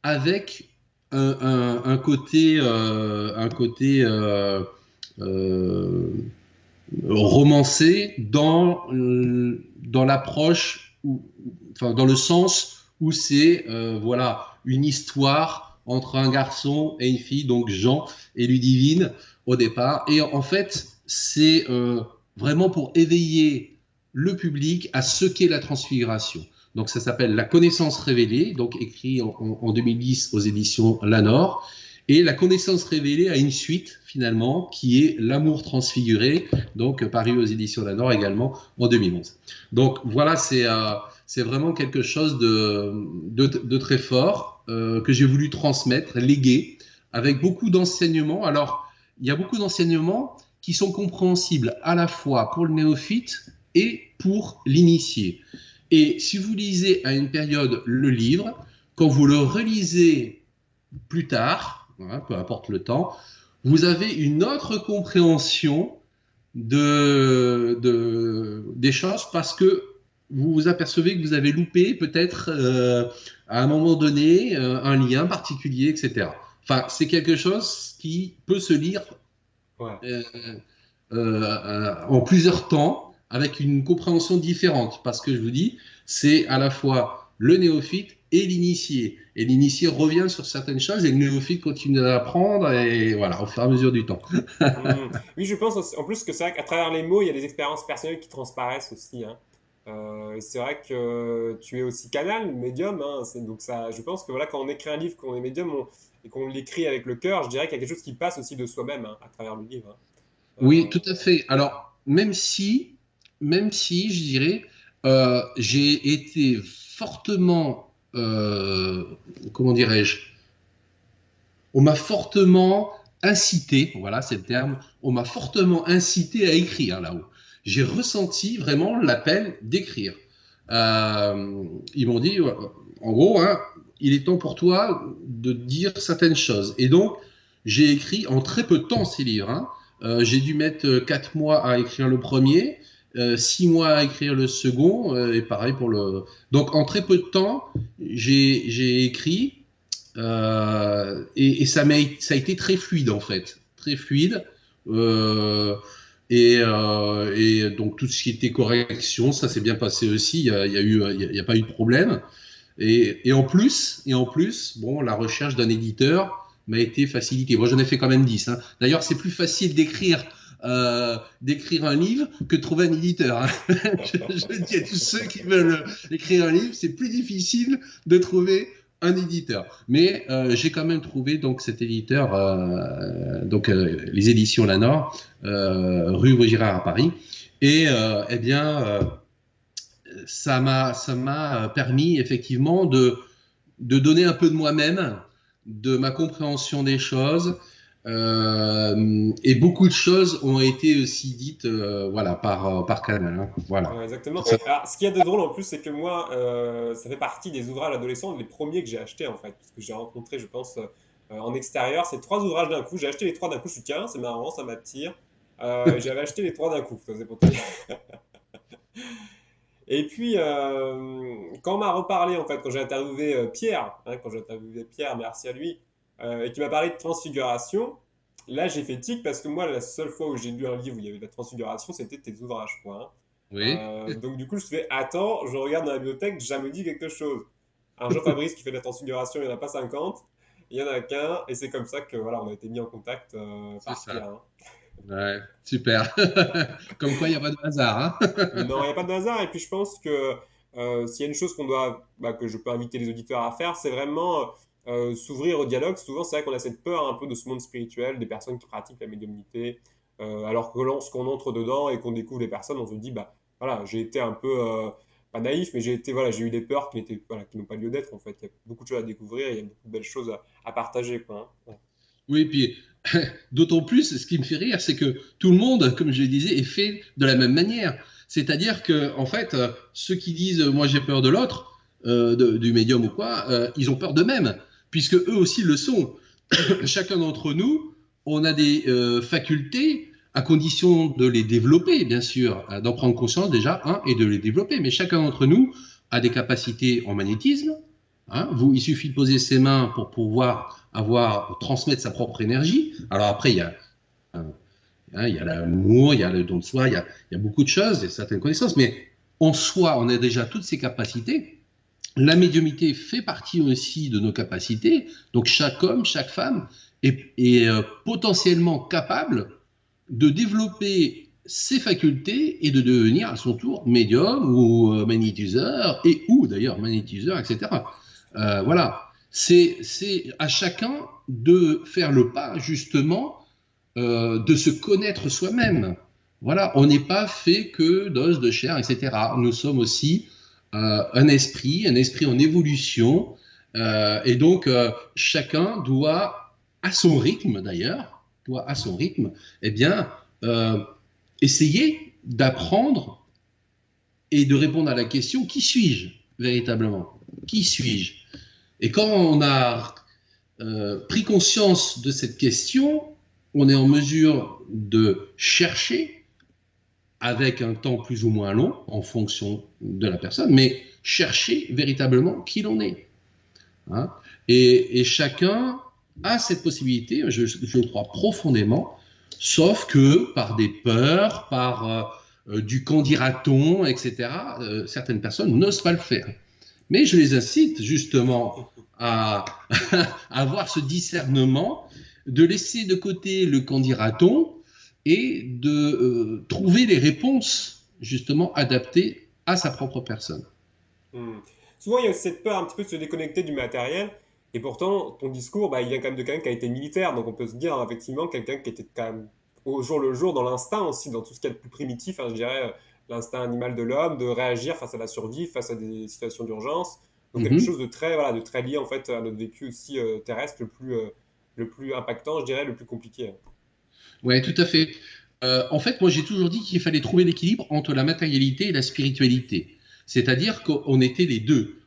avec un côté euh, romancé dans l'approche, enfin dans le sens où c'est voilà une histoire entre un garçon et une fille, donc Jean et Ludivine au départ. Et en fait, c'est vraiment pour éveiller le public à ce qu'est la transfiguration. Donc ça s'appelle La connaissance révélée, donc écrit en 2010 aux éditions Lanor. Et La connaissance révélée a une suite finalement qui est L'amour transfiguré, donc paru aux éditions Lanor également en 2011. Donc voilà, c'est vraiment quelque chose de très fort que j'ai voulu transmettre, léguer, avec beaucoup d'enseignements. Alors, il y a beaucoup d'enseignements qui sont compréhensibles à la fois pour le néophyte et pour l'initié. Et si vous lisez à une période le livre, quand vous le relisez plus tard, hein, peu importe le temps, vous avez une autre compréhension des choses, parce que vous vous apercevez que vous avez loupé peut-être à un moment donné un lien particulier, etc. Enfin, c'est quelque chose qui peut se lire Ouais. euh, en plusieurs temps avec une compréhension différente, parce que je vous dis, c'est à la fois le néophyte et l'initié. Et l'initié revient sur certaines choses et le néophyte continue à apprendre, et voilà, au fur et à mesure du temps. Hmm. Oui, je pense en plus que c'est vrai qu'à travers les mots, il y a des expériences personnelles qui transparaissent aussi, hein. C'est vrai que tu es aussi canal, médium, hein. Donc ça, je pense que voilà, quand on écrit un livre, qu'on est médium et qu'on l'écrit avec le cœur, je dirais qu'il y a quelque chose qui passe aussi de soi-même, hein, à travers le livre, hein. Oui, tout à fait. Alors, même si, je dirais, j'ai été fortement, comment dirais-je, on m'a fortement incité, voilà, c'est le terme, on m'a fortement incité à écrire là-haut. J'ai ressenti vraiment l'appel d'écrire. ils m'ont dit, en gros, hein, il est temps pour toi de dire certaines choses. Et donc, j'ai écrit en très peu de temps ces livres. Hein. J'ai dû mettre 4 mois à écrire le premier, 6 mois à écrire le second, et pareil pour le. Donc, en très peu de temps, j'ai écrit, et ça a été très fluide en fait, très fluide. Euh, et donc tout ce qui était correction, ça s'est bien passé aussi. Il y a pas eu de problème. En plus, bon, la recherche d'un éditeur m'a été facilitée. Moi, j'en ai fait quand même 10. Hein. D'ailleurs, c'est plus facile d'écrire un livre que de trouver un éditeur. Hein. Je dis à tous ceux qui veulent écrire un livre, c'est plus difficile de trouver un éditeur. Mais j'ai quand même trouvé donc cet éditeur, les éditions Lanor, rue Vaugirard à Paris. Et eh bien, ça m'a permis effectivement de donner un peu de moi-même, de ma compréhension des choses. Et beaucoup de choses ont été aussi dites voilà, par Canal. Hein, voilà. Ouais, exactement. Ça, Alors, ce qu'il y a de drôle en plus, c'est que moi, ça fait partie des ouvrages adolescents, les premiers que j'ai achetés en fait, parce que j'ai rencontré, je pense, en extérieur, c'est trois ouvrages d'un coup. J'ai acheté les trois d'un coup, je suis tiens, c'est marrant, ça m'attire. Et j'avais acheté les trois d'un coup, ça c'est pour te dire. Et puis, quand on m'a reparlé, en fait, quand j'ai interviewé Pierre, hein, quand j'ai interviewé Pierre, merci à lui, et qui m'a parlé de transfiguration, là j'ai fait tic parce que moi, la seule fois où j'ai lu un livre où il y avait de la transfiguration, c'était tes ouvrages, quoi. Hein. oui. Donc du coup, je fais, attends, je regarde dans la bibliothèque, déjà me dit quelque chose. Un Jean Fabrice qui fait de la transfiguration, il n'y en a pas 50, il y en a qu'un, et c'est comme ça que voilà, on a été mis en contact C'est par Pierre. ça. Hein. Ouais, super. Comme quoi, il n'y a pas de hasard. Hein. Non, il n'y a pas de hasard. Et puis je pense que s'il y a une chose qu'on doit, bah, que je peux inviter les auditeurs à faire, c'est vraiment s'ouvrir au dialogue. Souvent, c'est vrai qu'on a cette peur un peu de ce monde spirituel, des personnes qui pratiquent la médiumnité. Alors que lorsqu'on entre dedans et qu'on découvre les personnes, on se dit, bah voilà, j'ai été un peu, pas naïf, mais j'ai été, voilà, j'ai eu des peurs qui n'étaient, voilà, qui n'ont pas lieu d'être en fait. Il y a beaucoup de choses à découvrir, il y a beaucoup de belles choses à partager, quoi. Hein. Oui, puis d'autant plus, ce qui me fait rire, c'est que tout le monde, comme je le disais, est fait de la même manière. C'est-à-dire que, en fait, ceux qui disent moi j'ai peur de l'autre, du médium ou quoi, ils ont peur d'eux-mêmes, puisque eux aussi le sont. Chacun d'entre nous, on a des facultés à condition de les développer, bien sûr, d'en prendre conscience déjà, hein, et de les développer. Mais chacun d'entre nous a des capacités en magnétisme. Hein, il suffit de poser ses mains pour pouvoir transmettre sa propre énergie. Alors après, il y a l'amour, il y a le don de soi, il y a beaucoup de choses, il y a certaines connaissances, mais en soi, on a déjà toutes ces capacités. La médiumité fait partie aussi de nos capacités. Donc chaque homme, chaque femme est potentiellement capable de développer ses facultés et de devenir à son tour médium ou magnétiseur et ou d'ailleurs magnétiseur, etc. Voilà, c'est à chacun de faire le pas justement de se connaître soi-même. Voilà, on n'est pas fait que d'os, de chair, etc. Nous sommes aussi un esprit en évolution, et donc chacun doit, à son rythme d'ailleurs, doit à son rythme, eh bien, essayer d'apprendre et de répondre à la question qui suis-je véritablement? Qui suis-je? Et quand on a pris conscience de cette question, on est en mesure de chercher avec un temps plus ou moins long en fonction de la personne, mais chercher véritablement qui l'on est. Hein. Et chacun a cette possibilité, je le crois profondément, sauf que par des peurs, par du qu'en dira-t-on, etc., certaines personnes n'osent pas le faire. Mais je les incite justement à, à avoir ce discernement, de laisser de côté le qu'en dira-t-on et de trouver les réponses justement adaptées à sa propre personne. Hmm. Souvent, il y a cette peur un petit peu de se déconnecter du matériel. Et pourtant, ton discours, bah, il vient quand même de quelqu'un qui a été militaire. Donc, on peut se dire, effectivement, quelqu'un qui était quand même au jour le jour dans l'instinct aussi, dans tout ce qu'il y a de plus primitif, hein, je dirais, l'instinct animal de l'homme, de réagir face à la survie, face à des situations d'urgence. Donc, quelque chose Mhm. de très, voilà, de très lié, en fait, à notre vécu aussi terrestre, le plus impactant, je dirais, le plus compliqué. Hein. Oui, tout à fait. En fait, moi, j'ai toujours dit qu'il fallait trouver l'équilibre entre la matérialité et la spiritualité. C'est-à-dire qu'on était les deux.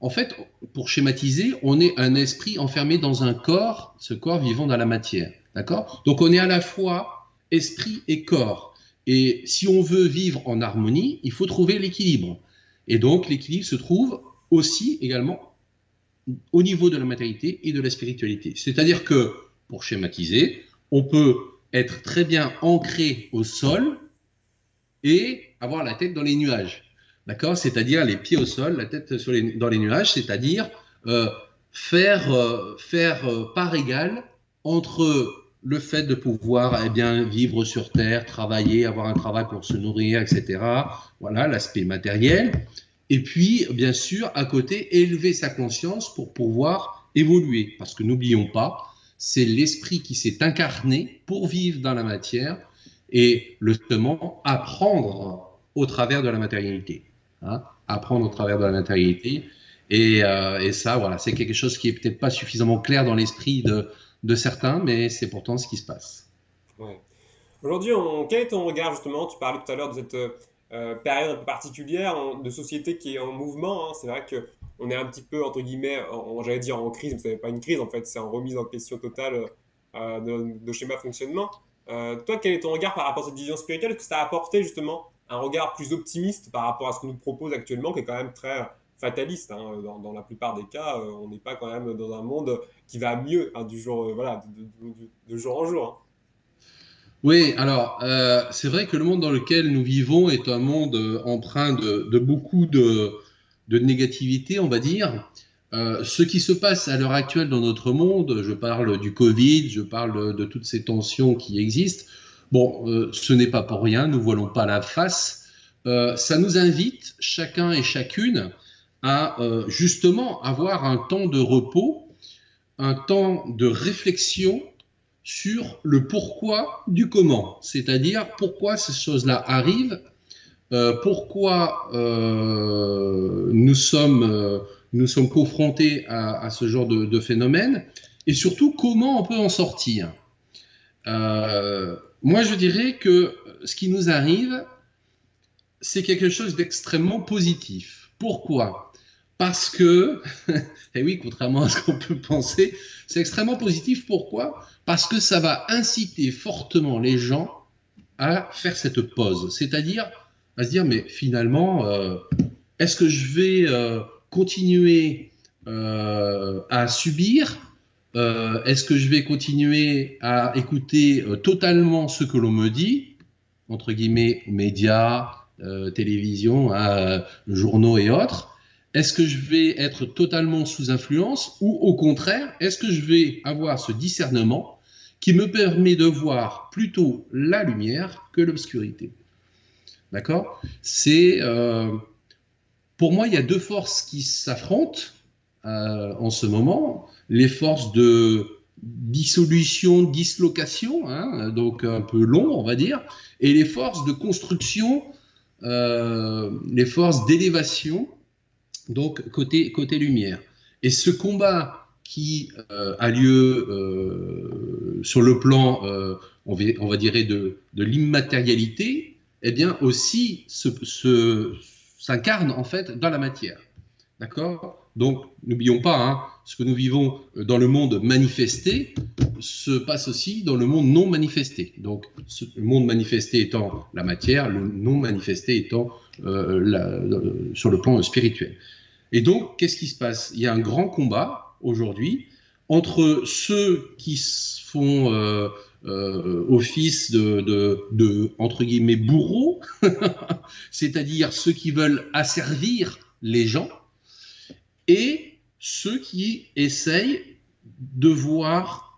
En fait, pour schématiser, on est un esprit enfermé dans un corps, ce corps vivant dans la matière. D'accord? Donc on est à la fois esprit et corps. Et si on veut vivre en harmonie, il faut trouver l'équilibre. Et donc l'équilibre se trouve aussi également au niveau de la matérialité et de la spiritualité. C'est-à-dire que, pour schématiser, on peut être très bien ancré au sol et avoir la tête dans les nuages. D'accord? C'est-à-dire les pieds au sol, la tête dans les nuages, c'est-à-dire faire part égale entre le fait de pouvoir bien vivre sur Terre, travailler, avoir un travail pour se nourrir, etc. Voilà, l'aspect matériel. Et puis, bien sûr, à côté, élever sa conscience pour pouvoir évoluer. Parce que n'oublions pas, c'est l'esprit qui s'est incarné pour vivre dans la matière et justement apprendre au travers de la matérialité. Hein, apprendre au travers de la matérialité. Et ça, voilà, c'est quelque chose qui est peut-être pas suffisamment clair dans l'esprit de certains, mais c'est pourtant ce qui se passe. Ouais. Aujourd'hui, quel est ton regard justement? Tu parlais tout à l'heure de cette période un peu particulière de société qui est en mouvement, hein. C'est vrai que on est un petit peu entre guillemets, j'allais dire en crise, mais ce n'est pas une crise en fait, c'est en remise en question totale de schéma de fonctionnement. Toi, quel est ton regard par rapport à cette vision spirituelle? Est-ce que ça a apporté justement un regard plus optimiste par rapport à ce qu'on nous propose actuellement, qui est quand même très fataliste, hein. Dans la plupart des cas, on n'est pas quand même dans un monde qui va mieux, hein, du jour, voilà, de jour en jour, hein. Oui, alors c'est vrai que le monde dans lequel nous vivons est un monde empreint de beaucoup de négativité, on va dire. Ce qui se passe à l'heure actuelle dans notre monde, je parle du Covid, je parle de toutes ces tensions qui existent. Bon, ce n'est pas pour rien, nous ne voilons pas la face. Ça nous invite, chacun et chacune, à justement avoir un temps de repos, un temps de réflexion sur le pourquoi du comment, c'est-à-dire pourquoi ces choses-là arrivent, pourquoi nous sommes confrontés à ce genre de phénomène, et surtout comment on peut en sortir. Moi, je dirais que ce qui nous arrive, c'est quelque chose d'extrêmement positif. Pourquoi? Parce que, et oui, contrairement à ce qu'on peut penser, c'est extrêmement positif. Pourquoi? Parce que ça va inciter fortement les gens à faire cette pause, c'est-à-dire à se dire, mais finalement, est-ce que je vais continuer à subir? Est-ce que je vais continuer à écouter totalement ce que l'on me dit, entre guillemets, médias, télévision, journaux et autres? Est-ce que je vais être totalement sous influence ou au contraire, est-ce que je vais avoir ce discernement qui me permet de voir plutôt la lumière que l'obscurité? D'accord? Pour moi, il y a deux forces qui s'affrontent en ce moment. Les forces de dissolution, dislocation, hein, donc un peu long, on va dire, et les forces de construction, les forces d'élévation, donc côté lumière. Et ce combat qui a lieu sur le plan, on va dire, de l'immatérialité, eh bien aussi s'incarne en fait dans la matière. D'accord? Donc, n'oublions pas, hein, ce que nous vivons dans le monde manifesté se passe aussi dans le monde non manifesté. Donc, le monde manifesté étant la matière, le non manifesté étant sur le plan spirituel. Et donc, qu'est-ce qui se passe? Il y a un grand combat aujourd'hui entre ceux qui font office entre guillemets, bourreaux, c'est-à-dire ceux qui veulent asservir les gens, et ceux qui essayent de voir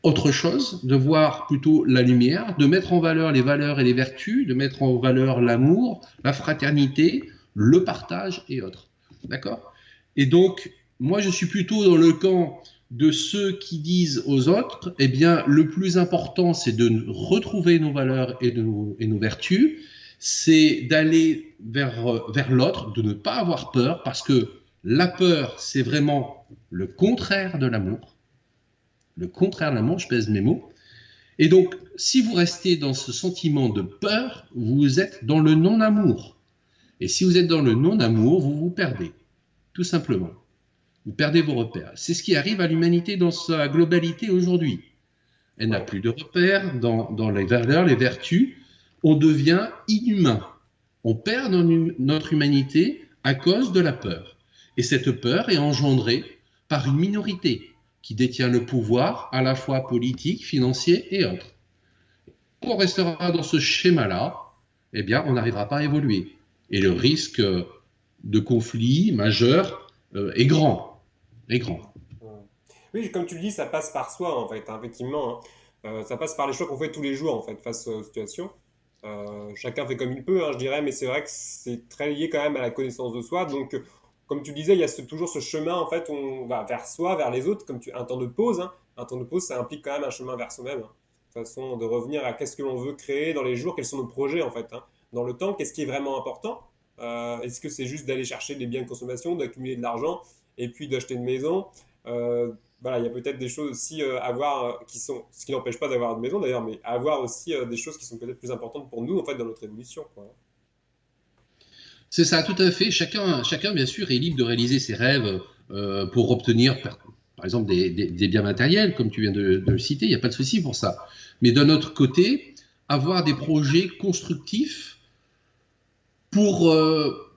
autre chose, de voir plutôt la lumière, de mettre en valeur les valeurs et les vertus, de mettre en valeur l'amour, la fraternité, le partage et autres. D'accord? Et donc, moi, je suis plutôt dans le camp de ceux qui disent aux autres, eh bien, le plus important, c'est de retrouver nos valeurs et nos vertus, c'est d'aller vers l'autre, de ne pas avoir peur, parce que la peur, c'est vraiment le contraire de l'amour. Le contraire de l'amour, je pèse mes mots. Et donc, si vous restez dans ce sentiment de peur, vous êtes dans le non-amour. Et si vous êtes dans le non-amour, vous vous perdez, tout simplement. Vous perdez vos repères. C'est ce qui arrive à l'humanité dans sa globalité aujourd'hui. Elle n'a Ouais. plus de repères dans les valeurs, les vertus. On devient inhumain. On perd notre humanité à cause de la peur. Et cette peur est engendrée par une minorité qui détient le pouvoir à la fois politique, financier et autres. On restera dans ce schéma-là, eh bien, on n'arrivera pas à évoluer. Et le risque de conflit majeur est grand. Est grand. Ouais. Oui, comme tu le dis, ça passe par soi, en fait, hein, effectivement, hein. Ça passe par les choix qu'on fait tous les jours, en fait, face aux situations. Chacun fait comme il peut, hein, je dirais, mais c'est vrai que c'est très lié quand même à la connaissance de soi. Donc, comme tu disais, il y a toujours ce chemin, en fait, où on va vers soi, vers les autres, un temps de pause, hein. Un temps de pause, ça implique quand même un chemin vers soi-même, hein. Une façon de revenir à qu'est-ce que l'on veut créer dans les jours, quels sont nos projets, en fait, hein. Dans le temps, qu'est-ce qui est vraiment important? Est-ce que c'est juste d'aller chercher des biens de consommation, d'accumuler de l'argent, et puis d'acheter une maison? Euh, voilà, il y a peut-être des choses aussi à voir qui sont, ce qui n'empêche pas d'avoir une maison d'ailleurs, mais à voir aussi des choses qui sont peut-être plus importantes pour nous en fait dans notre évolution, quoi. C'est ça, tout à fait. Chacun, bien sûr, est libre de réaliser ses rêves pour obtenir, par exemple, des biens matériels, comme tu viens de le citer. Il n'y a pas de souci pour ça. Mais d'un autre côté, avoir des projets constructifs pour euh,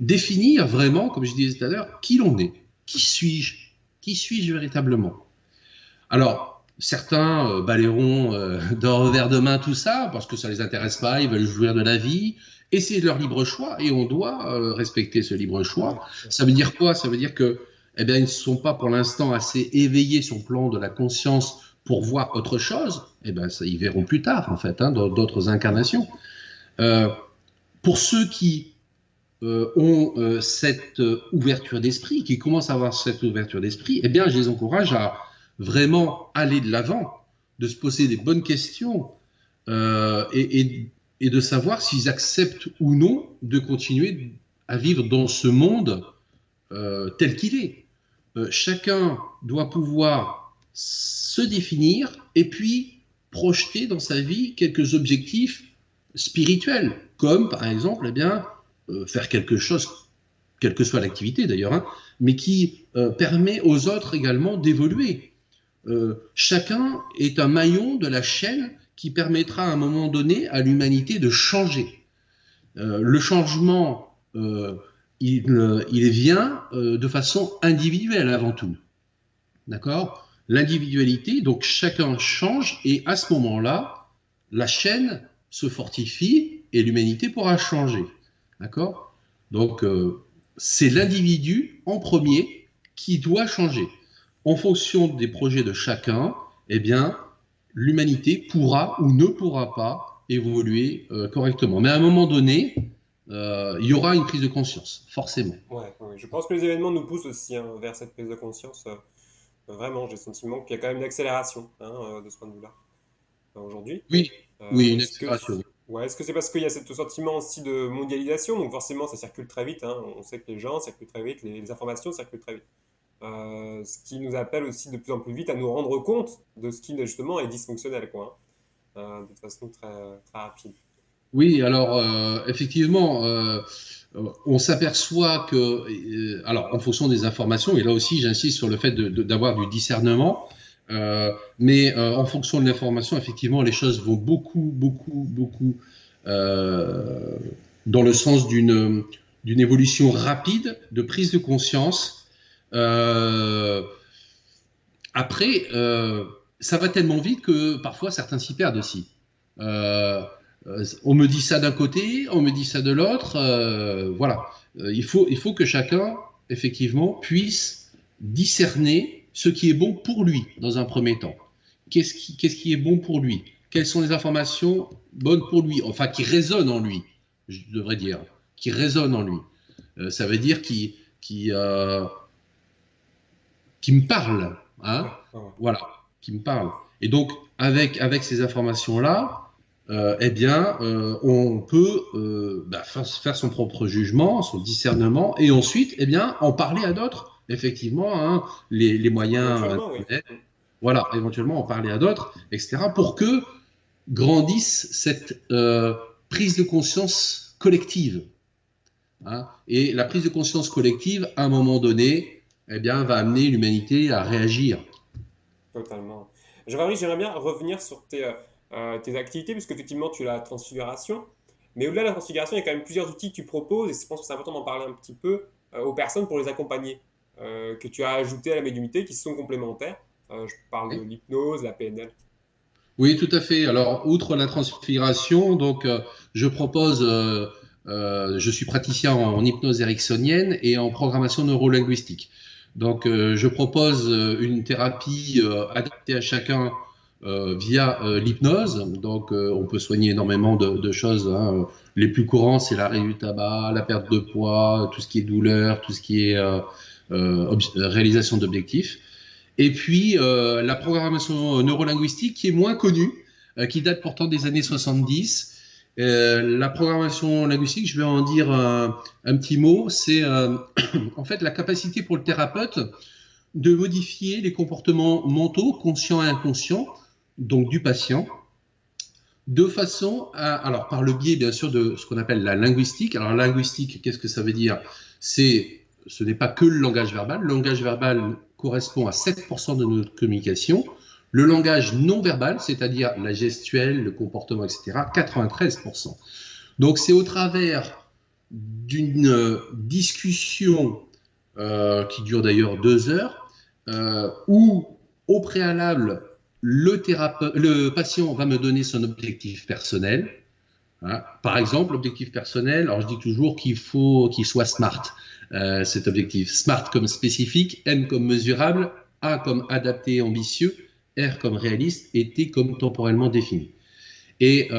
définir vraiment, comme je disais tout à l'heure, qui l'on est. Qui suis-je? Qui suis-je véritablement? Alors, certains balayeront d'un revers de main tout ça parce que ça ne les intéresse pas, ils veulent jouir de la vie, et c'est leur libre choix, et on doit respecter ce libre choix. Ouais, Ça veut dire quoi? Ça veut dire que, eh bien, ils ne sont pas pour l'instant assez éveillés sur le plan de la conscience pour voir autre chose. Eh bien, ça, ils verront plus tard, en fait, hein, dans d'autres incarnations. Euh, pour ceux qui ont cette ouverture d'esprit, qui commencent à avoir cette ouverture d'esprit, eh bien, je les encourage à vraiment aller de l'avant, de se poser des bonnes questions et de savoir s'ils acceptent ou non de continuer à vivre dans ce monde tel qu'il est. Chacun doit pouvoir se définir et puis projeter dans sa vie quelques objectifs spirituels, comme par exemple eh bien, faire quelque chose, quelle que soit l'activité d'ailleurs, hein, mais qui permet aux autres également d'évoluer. Chacun est un maillon de la chaîne qui permettra à un moment donné à l'humanité de changer. Le changement, il vient de façon individuelle avant tout. D'accord? L'individualité, donc chacun change et à ce moment-là, la chaîne se fortifie et l'humanité pourra changer. D'accord? Donc, c'est l'individu en premier qui doit changer. En fonction des projets de chacun, eh bien, l'humanité pourra ou ne pourra pas évoluer correctement. Mais à un moment donné, il y aura une prise de conscience, forcément. ouais, ouais. Je pense que les événements nous poussent aussi hein, vers cette prise de conscience. Vraiment, j'ai le sentiment qu'il y a quand même une accélération hein, de ce point de vue-là aujourd'hui. Oui, oui, une Est-ce que accélération. ouais, est-ce que c'est parce qu'il y a ce sentiment aussi de mondialisation, donc forcément ça circule très vite, hein. On sait que les gens circulent très vite, les informations circulent très vite. Ce qui nous appelle aussi de plus en plus vite à nous rendre compte de ce qui justement est dysfonctionnel, quoi, hein, de façon très, très rapide. Oui, alors effectivement, on s'aperçoit que, alors en fonction des informations, et là aussi j'insiste sur le fait d'avoir du discernement, mais en fonction de l'information, effectivement, les choses vont beaucoup euh, dans le sens d'une évolution rapide, de prise de conscience. Euh, Après, ça va tellement vite que parfois certains s'y perdent aussi. Euh, on me dit ça d'un côté, on me dit ça de l'autre. Voilà. Il faut que chacun, effectivement, puisse discerner ce qui est bon pour lui dans un premier temps. Qu'est-ce qui est bon pour lui? Quelles sont les informations bonnes pour lui? Enfin, qui résonnent en lui, je devrais dire. Qui résonnent en lui. Ça veut dire qui me parle, Ouais, hein, ouais, ouais. voilà, qui me parle. Et donc, avec ces informations-là, eh bien, on peut faire son propre jugement, son discernement, et ensuite, eh bien, en parler à d'autres. Effectivement, hein, les moyens Éventuellement, oui. Internet, Mm. voilà, éventuellement en parler à d'autres, etc., pour que grandisse cette prise de conscience collective. Hein. Et la prise de conscience collective, à un moment donné, eh bien, va amener l'humanité à réagir. Totalement. J'aimerais bien revenir sur tes activités, puisque effectivement tu as la transfiguration. Mais au-delà de la transfiguration, il y a quand même plusieurs outils que tu proposes, et je pense que c'est important d'en parler un petit peu aux personnes pour les accompagner, que tu as ajoutés à la médiumnité, qui sont complémentaires. Je parle de l'hypnose, la PNL. Oui, tout à fait. Alors, outre la transfiguration, donc, je propose, je suis praticien en hypnose ericksonienne et en programmation neurolinguistique. Donc, je propose une thérapie adaptée à chacun via l'hypnose. Donc, on peut soigner énormément de choses. Hein. Les plus courants, c'est l'arrêt du tabac, la perte de poids, tout ce qui est douleur, tout ce qui est réalisation d'objectifs. Et puis la programmation neurolinguistique qui est moins connue, qui date pourtant des années 70. La programmation linguistique, je vais en dire un petit mot, c'est en fait la capacité pour le thérapeute de modifier les comportements mentaux, conscients et inconscients, donc du patient, de façon à, alors par le biais bien sûr de ce qu'on appelle la linguistique. Alors la linguistique, qu'est-ce que ça veut dire? Ce n'est pas que le langage verbal. Le langage verbal correspond à 7% de notre communication. Le langage non verbal, c'est-à-dire la gestuelle, le comportement, etc., 93%. Donc c'est au travers d'une discussion qui dure d'ailleurs 2 heures, où au préalable, le patient va me donner son objectif personnel. Hein. Par exemple, l'objectif personnel, alors je dis toujours qu'il faut qu'il soit SMART, cet objectif. SMART comme spécifique, M comme mesurable, A comme adapté et ambitieux, R comme réaliste et T comme temporellement défini. Et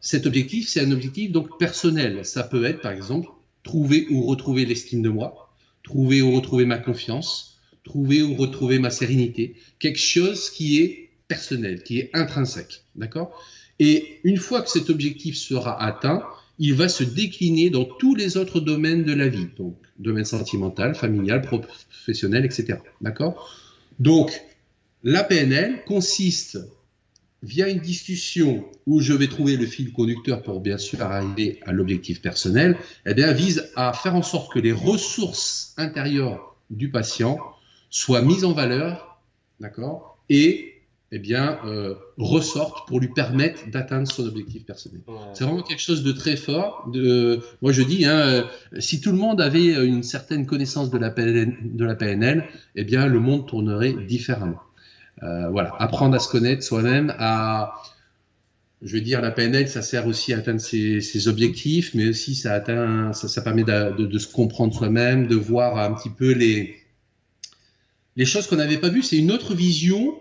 cet objectif, c'est un objectif donc personnel. Ça peut être, par exemple, trouver ou retrouver l'estime de moi, trouver ou retrouver ma confiance, trouver ou retrouver ma sérénité. Quelque chose qui est personnel, qui est intrinsèque. D'accord? Et une fois que cet objectif sera atteint, il va se décliner dans tous les autres domaines de la vie. Donc, domaine sentimental, familial, professionnel, etc. D'accord? Donc, la PNL consiste via une discussion où je vais trouver le fil conducteur pour bien sûr arriver à l'objectif personnel, eh bien, vise à faire en sorte que les ressources intérieures du patient soient mises en valeur, d'accord, et eh bien, ressortent pour lui permettre d'atteindre son objectif personnel. Ouais. C'est vraiment quelque chose de très fort. Moi, je dis, hein, si tout le monde avait une certaine connaissance de la PNL, eh bien, le monde tournerait différemment. Voilà, apprendre à se connaître soi-même, je veux dire, la PNL, ça sert aussi à atteindre ses objectifs, mais aussi ça permet de se comprendre soi-même, de voir un petit peu les choses qu'on n'avait pas vues. C'est une autre vision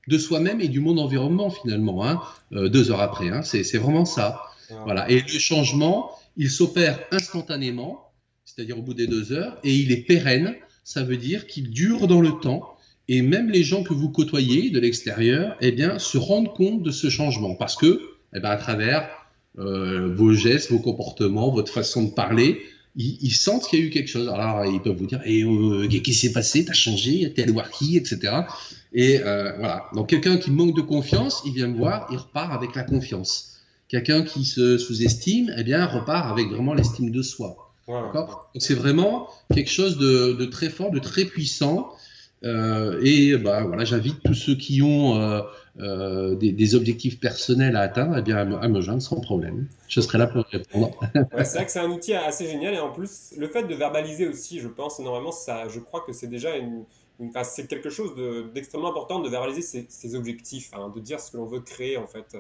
de soi-même et du monde environnement finalement, hein, 2 heures après. Hein, c'est vraiment ça. Ouais. Voilà. Et le changement, il s'opère instantanément, c'est-à-dire au bout des 2 heures, et il est pérenne. Ça veut dire qu'il dure dans le temps. Et même les gens que vous côtoyez de l'extérieur, eh bien, se rendent compte de ce changement parce que, eh bien, à travers vos gestes, vos comportements, votre façon de parler, ils sentent qu'il y a eu quelque chose. Alors, ils peuvent vous dire qu'est-ce qui s'est passé? T'as changé? T'es allé voir qui? Etc. Et voilà. Donc, quelqu'un qui manque de confiance, il vient me voir, il repart avec la confiance. Quelqu'un qui se sous-estime, eh bien, repart avec vraiment l'estime de soi. Ouais. D'accord? Donc, c'est vraiment quelque chose de très fort, de très puissant. Et bah, voilà, j'invite tous ceux qui ont des objectifs personnels à atteindre eh bien, à me joindre sans problème. Je serai là pour répondre. Ouais, c'est vrai que c'est un outil assez génial et en plus, le fait de verbaliser aussi, je pense énormément, ça, je crois que c'est déjà enfin, c'est quelque chose d'extrêmement important de verbaliser ses objectifs, hein, de dire ce que l'on veut créer en fait.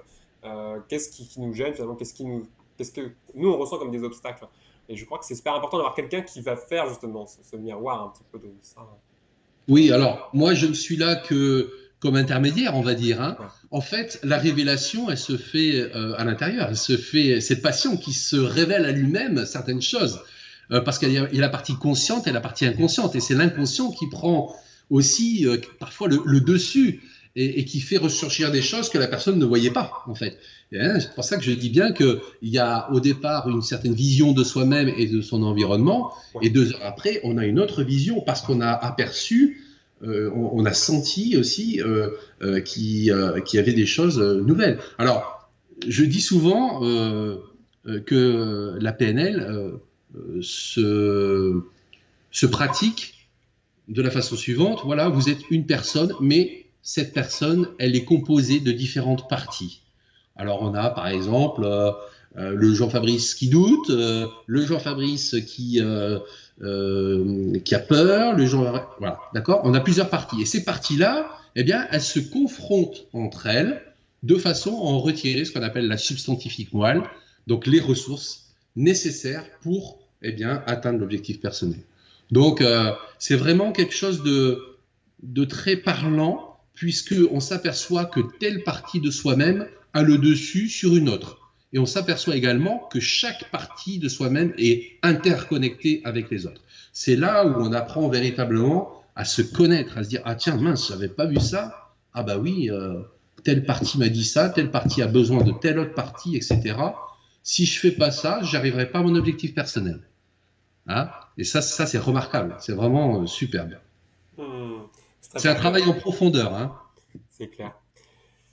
Qu'est-ce qui nous gêne finalement, qu'est-ce que nous on ressent comme des obstacles. Et je crois que c'est super important d'avoir quelqu'un qui va faire justement ce miroir un petit peu de ça. Oui, alors moi je ne suis là que comme intermédiaire, on va dire. Hein. Ouais. En fait, la révélation, elle se fait à l'intérieur. Elle se fait, c'est le patient qui se révèle à lui-même certaines choses. Parce qu'il y a la partie consciente et la partie inconsciente. Et c'est l'inconscient qui prend aussi parfois le dessus et qui fait ressurgir des choses que la personne ne voyait pas, en fait. C'est pour ça que je dis bien qu'il y a au départ une certaine vision de soi-même et de son environnement. Ouais. Et 2 heures après, on a une autre vision parce qu'on a aperçu on a senti aussi qu'il y avait des choses nouvelles. Alors, je dis souvent que la PNL se pratique de la façon suivante. Voilà, vous êtes une personne, mais cette personne, elle est composée de différentes parties. Alors, on a par exemple le Jean-Fabrice qui doute, le Jean-Fabrice qui a peur, voilà, d'accord. On a plusieurs parties et ces parties-là, eh bien, elles se confrontent entre elles de façon à en retirer ce qu'on appelle la substantifique moelle, donc les ressources nécessaires pour, eh bien, atteindre l'objectif personnel. Donc, c'est vraiment quelque chose de très parlant, puisqu'on s'aperçoit que telle partie de soi-même a le dessus sur une autre. Et on s'aperçoit également que chaque partie de soi-même est interconnectée avec les autres. C'est là où on apprend véritablement à se connaître, à se dire « Ah tiens, mince, j'avais pas vu ça. Ah bah oui, telle partie m'a dit ça, telle partie a besoin de telle autre partie, etc. Si je fais pas ça, j'arriverai pas à mon objectif personnel. » Hein? Et ça c'est remarquable. C'est vraiment superbe. C'est très C'est un travail passionnant. en profondeur. Hein? C'est clair.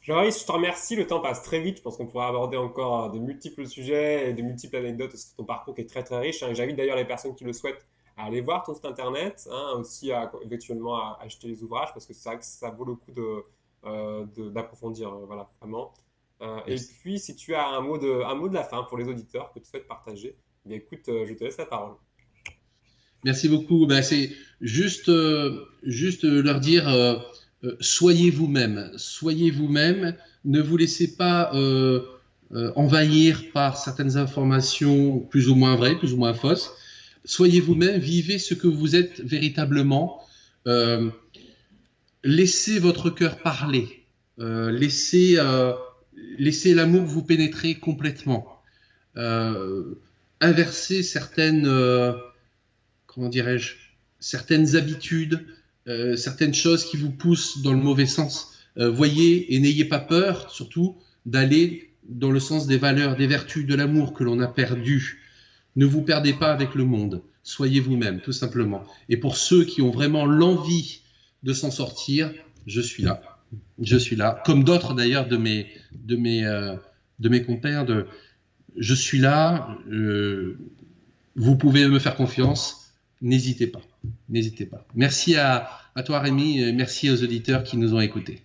Jean-Marie, je te remercie. Le temps passe très vite. Je pense qu'on pourra aborder encore de multiples sujets et de multiples anecdotes aussi de ton parcours qui est très très riche, hein. J'invite d'ailleurs les personnes qui le souhaitent à aller voir ton site internet, hein, aussi éventuellement à acheter les ouvrages parce que c'est vrai que ça vaut le coup d'approfondir, voilà, vraiment. Et Merci. puis, si tu as un mot de la fin pour les auditeurs que tu souhaites partager, eh bien, écoute, je te laisse la parole. Merci beaucoup. Ben, c'est juste leur dire soyez vous-même, soyez vous-même. Ne vous laissez pas envahir par certaines informations plus ou moins vraies, plus ou moins fausses. Soyez vous-même, vivez ce que vous êtes véritablement. Euh, Laissez votre cœur parler. Laissez l'amour vous pénétrer complètement. Euh, Inversez certaines comment dirais-je, certaines habitudes, certaines choses qui vous poussent dans le mauvais sens. Voyez et n'ayez pas peur, surtout, d'aller dans le sens des valeurs, des vertus, de l'amour que l'on a perdu. Ne vous perdez pas avec le monde. Soyez vous-même, tout simplement. Et pour ceux qui ont vraiment l'envie de s'en sortir, je suis là. Je suis là. Comme d'autres d'ailleurs de mes compères, je suis là. Vous pouvez me faire confiance. N'hésitez pas. N'hésitez pas. Merci à toi, Rémi. Et merci aux auditeurs qui nous ont écoutés.